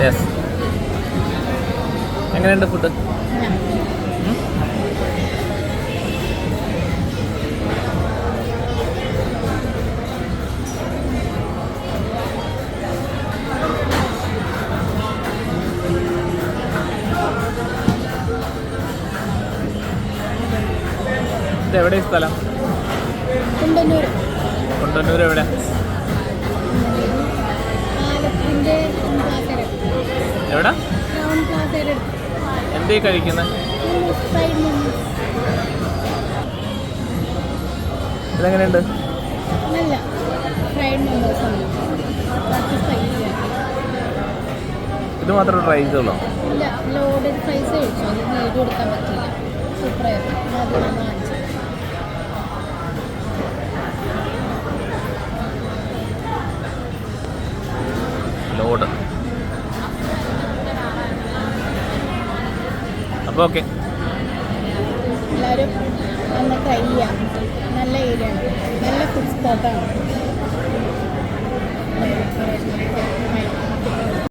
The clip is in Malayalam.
യെസ്. എങ്ങനെയുണ്ട് ഫുഡ്? എവിടെ സ്ഥലം? കുണ്ടന്നൂർ എവിടെ? എവിടെ? എന്തേ കഴിക്കുന്നത്? ഇതെങ്ങനെയുണ്ട്? ഇത് മാത്രം ട്രൈ ചെയ്തോളൂ. ലോഡ്. അപ്പോൾ ഓക്കെ, എല്ലാവരും ഒന്ന് ട്രൈ ചെയ്യാം. നല്ല ഏരിയ ആണ്, നല്ല ഫുഡ് സ്പോട്ടാണ്.